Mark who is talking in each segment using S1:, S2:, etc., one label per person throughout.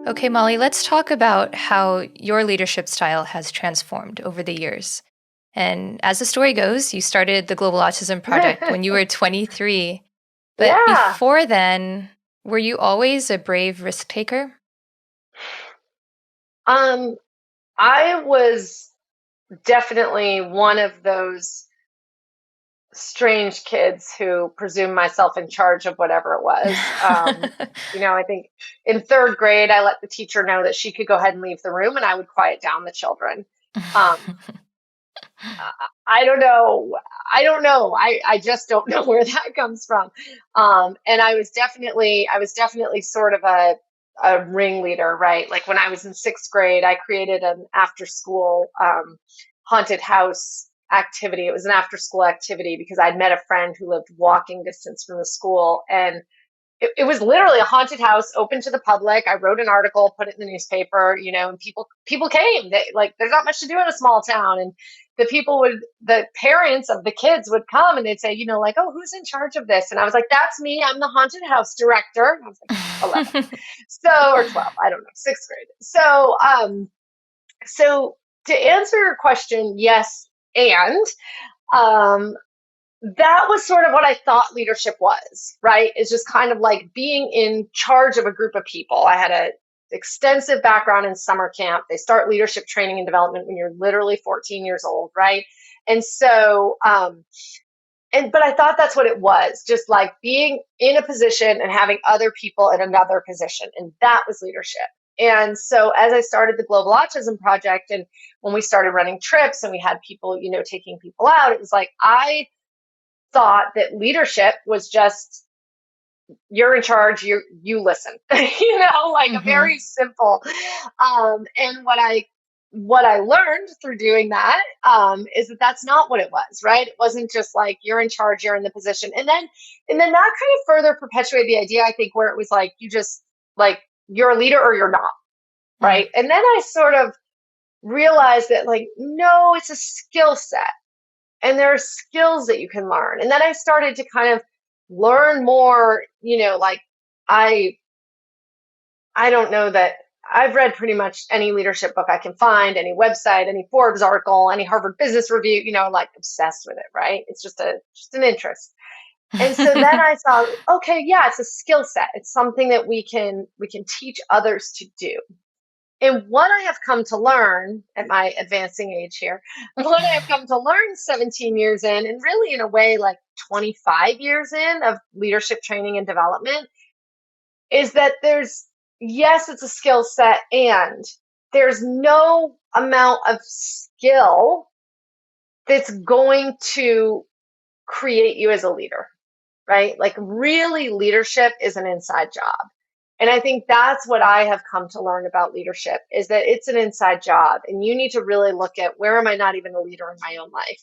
S1: Okay, Molly, let's talk about how your leadership style has transformed over the years. And as the story goes, you started the Global Autism Project when you were 23. But
S2: Yeah.
S1: before then, were you always a brave risk taker?
S2: Um, I was definitely one of those strange kids who presumed myself in charge of whatever it was. I think in third grade, I let the teacher know that she could go ahead and leave the room and I would quiet down the children. Um, I don't know. I don't know. I just don't know where that comes from. And I was definitely sort of a ringleader, right? Like when I was in sixth grade, I created an after school haunted house activity. It was an after school activity because I'd met a friend who lived walking distance from the school, and it was literally a haunted house open to the public. I wrote an article, put it in the newspaper, and people came. There's not much to do in a small town, and the parents of the kids would come and they'd say, like, oh, who's in charge of this? And I was like, that's me. I'm the haunted house director. And I was like 11, or 12, I don't know, sixth grade. So to answer your question, yes, and um, that was sort of what I thought leadership was, right? It's just kind of like being in charge of a group of people. I had a extensive background in summer camp. They start leadership training and development when you're literally 14 years old, right? And so, but I thought that's what it was, just like being in a position and having other people in another position. And that was leadership. And so as I started the Global Autism Project, and when we started running trips and we had people, taking people out, it was like I thought that leadership was just you're in charge, you listen, like a
S1: Hmm.
S2: very simple. And what I learned through doing that is that that's not what it was, right? It wasn't just like you're in charge, you're in the position, and then that kind of further perpetuated the idea, I think, where it was like you just like you're a leader or you're not,
S1: Mm.
S2: right? And then I sort of realized that like no, it's a skill set and there are skills that you can learn. And then I started to kind of learn more, like I I don't know that I've read pretty much any leadership book I can find, any website, any Forbes article, any Harvard Business Review, like obsessed with it, right? It's just an interest. And so then I thought, okay, yeah, it's a skill set. It's something that we can teach others to do. And what I have come to learn at my advancing age here, what I have come to learn 17 years in, and really in a way like 25 years in of leadership training and development, is that yes, it's a skill set, and there's no amount of skill that's going to create you as a leader, right? Like, really, leadership is an inside job. And I think that's what I have come to learn about leadership is that it's an inside job. And you need to really look at where am I not even a leader in my own life?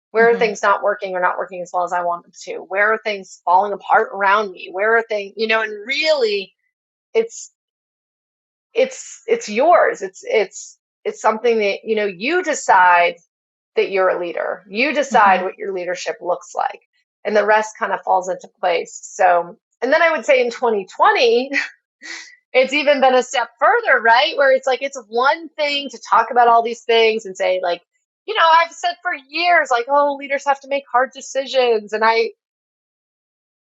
S2: Where are
S1: Hmm.
S2: things not working or not working as well as I want them to? Where are things falling apart around me? Where are things, and really it's it's yours. It's something that, you decide that you're a leader. You decide
S1: Hmm.
S2: what your leadership looks like. And the rest kind of falls into place. So, and then I would say in 2020, it's even been a step further, right? Where it's like it's one thing to talk about all these things and say, like, I've said for years, like, oh, leaders have to make hard decisions. And I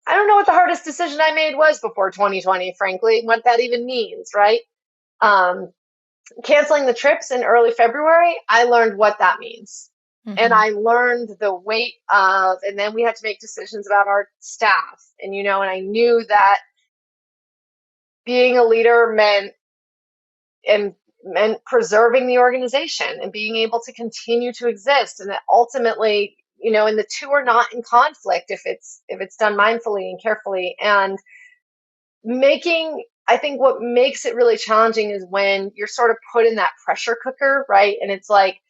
S2: don't know what the hardest decision I made was before 2020, frankly, what that even means, right? Um, Canceling the trips in early February, I learned what that means. And
S1: Hmm.
S2: I learned the weight of, and then we had to make decisions about our staff. And I knew that being a leader meant preserving the organization and being able to continue to exist. And that ultimately, and the two are not in conflict if it's done mindfully and carefully. And I think what makes it really challenging is when you're sort of put in that pressure cooker, right? And it's like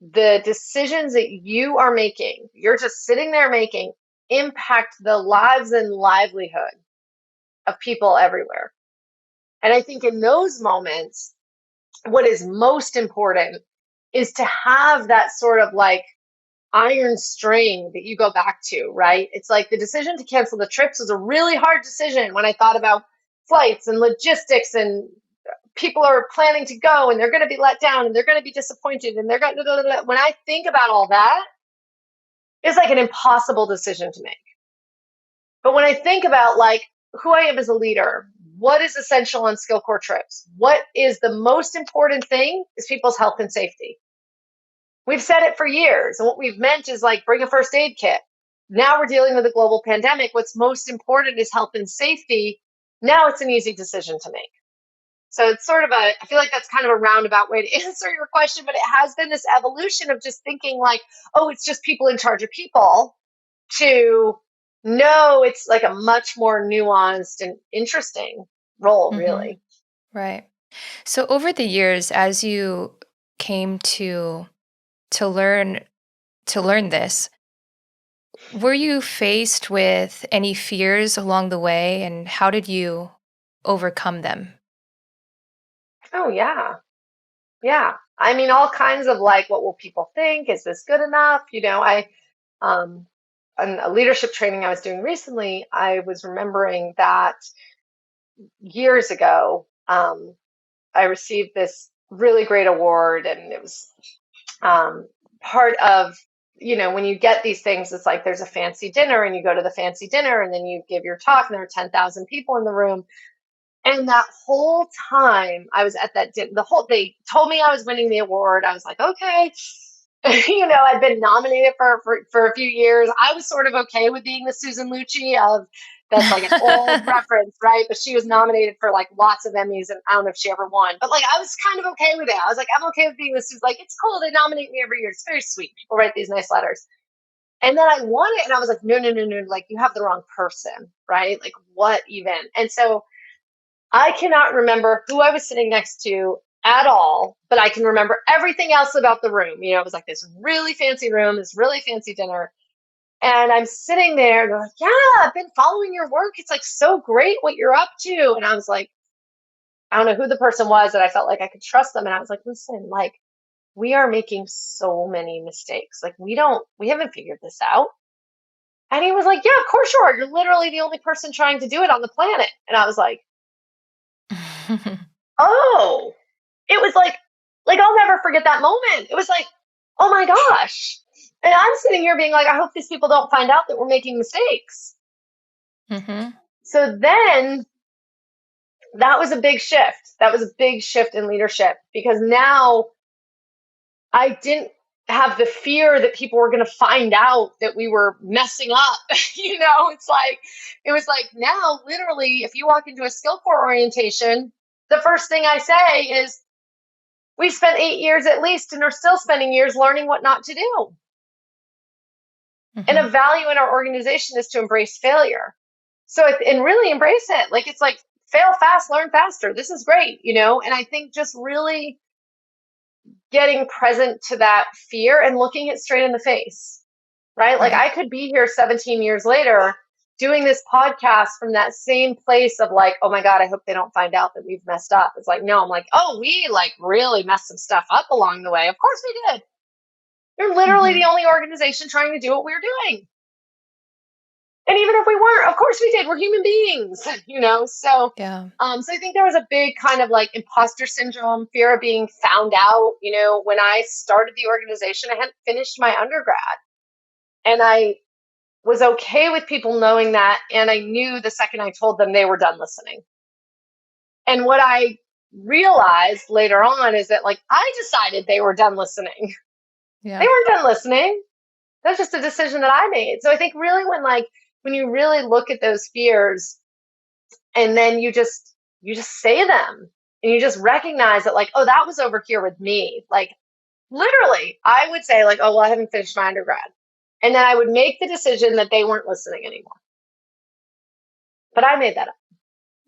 S2: the decisions that you are making, you're just sitting there making, impact the lives and livelihood of people everywhere. And I think in those moments, what is most important is to have that sort of like iron string that you go back to, right? It's like the decision to cancel the trips was a really hard decision when I thought about flights and logistics and people are planning to go and they're going to be let down and they're going to be disappointed and they're going to, when I think about all that, it's like an impossible decision to make. But when I think about like who I am as a leader, what is essential on skill core trips? What is the most important thing is people's health and safety. We've said it for years. And what we've meant is like bring a first aid kit. Now we're dealing with a global pandemic. What's most important is health and safety. Now it's an easy decision to make. So it's sort of I feel like that's kind of a roundabout way to answer your question, but it has been this evolution of just thinking like, oh, it's just people in charge of people, to no, it's like a much more nuanced and interesting role,
S1: Mm-hmm.
S2: really.
S1: Right. So over the years, as you came to learn to learn this, were you faced with any fears along the way, and how did you overcome them?
S2: Oh, yeah. Yeah. I mean, all kinds of like, what will people think? Is this good enough? Um, on a leadership training I was doing recently, I was remembering that years ago, I received this really great award, and it was um, part of, when you get these things, it's like there's a fancy dinner, and you go to the fancy dinner, and then you give your talk, and there are 10,000 people in the room. And that whole time I was at that dinner, they told me I was winning the award. I was like, okay. I'd been nominated for a few years. I was sort of okay with being the Susan Lucci of, that's like an old reference, right? But she was nominated for like lots of Emmys, and I don't know if she ever won. But like I was kind of okay with it. I was like, I'm okay with being the Susan. Like it's cool. They nominate me every year. It's very sweet. People write these nice letters. And then I won it, and I was like, no, no, no, no. Like you have the wrong person, right? Like what even? And so I cannot remember who I was sitting next to at all, but I can remember everything else about the room. It was like this really fancy room, this really fancy dinner. And I'm sitting there, and they're like, yeah, I've been following your work. It's like so great what you're up to. And I was like, I don't know who the person was that I felt like I could trust them. And I was like, listen, like, we are making so many mistakes. Like, we haven't figured this out. And he was like, yeah, of course you are. You're literally the only person trying to do it on the planet. And I was like, oh, it was like I'll never forget that moment. It was like, oh my gosh. And I'm sitting here being like, I hope these people don't find out that we're making mistakes.
S1: Mm-hmm.
S2: So then that was a big shift. That was a big shift in leadership, because now I didn't have the fear that people were going to find out that we were messing up. It was like now, literally, if you walk into a skill core orientation, the first thing I say is, we spent 8 years at least and are still spending years learning what not to do. And
S1: Mm-hmm.
S2: a value in our organization is to embrace failure. And really embrace it. Like, it's like fail fast, learn faster. This is great, And I think just really getting present to that fear and looking it straight in the face, right? Like
S1: Right.
S2: I could be here 17 years later doing this podcast from that same place of like, oh my God, I hope they don't find out that we've messed up. It's like, no, I'm like, oh, we like really messed some stuff up along the way. Of course we did. You're literally
S1: Mm-hmm.
S2: the only organization trying to do what we're doing. And even if we weren't, of course we did. We're human beings,
S1: Yeah.
S2: So I think there was a big kind of like imposter syndrome, fear of being found out. When I started the organization, I hadn't finished my undergrad, and I was okay with people knowing that. And I knew the second I told them, they were done listening. And what I realized later on is that like I decided they were done listening. They
S1: Yeah.
S2: weren't done listening. That's just a decision that I made. So I think really when you really look at those fears, and then you just say them, and you just recognize that like, oh, that was over here with me. Like literally, I would say like, oh, well, I haven't finished my undergrad. And then I would make the decision that they weren't listening anymore. But I made that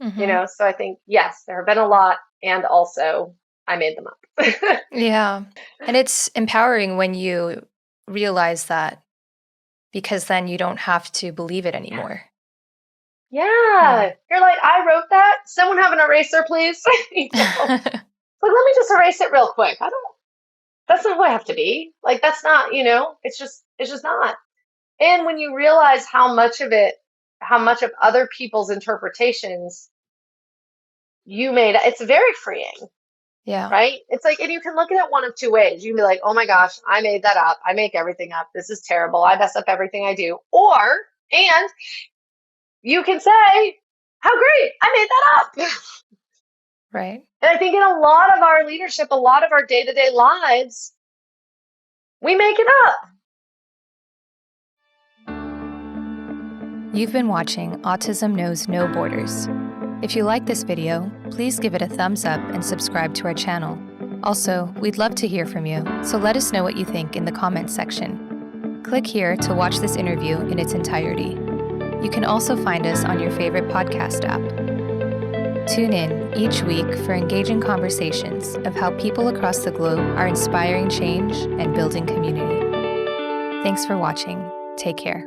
S1: Mm-hmm.
S2: up. So I think, yes, there have been a lot, and also I made them up.
S1: Yeah. And it's empowering when you realize that, because then you don't have to believe it
S2: Yeah.
S1: anymore. Yeah.
S2: Yeah. You're like, I wrote that. Someone have an eraser, please. Like, let me just erase it real quick. That's not who I have to be. Like, that's not, it's just not. And when you realize how much of other people's interpretations it's very freeing,
S1: Yeah.
S2: right? It's like, and you can look at it one of two ways. You can be like, oh my gosh, I made that up. I make everything up. This is terrible. I mess up everything I do. And you can say, how great, I made that up.
S1: Right.
S2: And I think in a lot of our leadership, a lot of our day-to-day lives, we make it up.
S1: You've been watching Autism Knows No Borders. If you like this video, please give it a thumbs up and subscribe to our channel. Also, we'd love to hear from you, so let us know what you think in the comments section. Click here to watch this interview in its entirety. You can also find us on your favorite podcast app. Tune in each week for engaging conversations of how people across the globe are inspiring change and building community. Thanks for watching. Take care.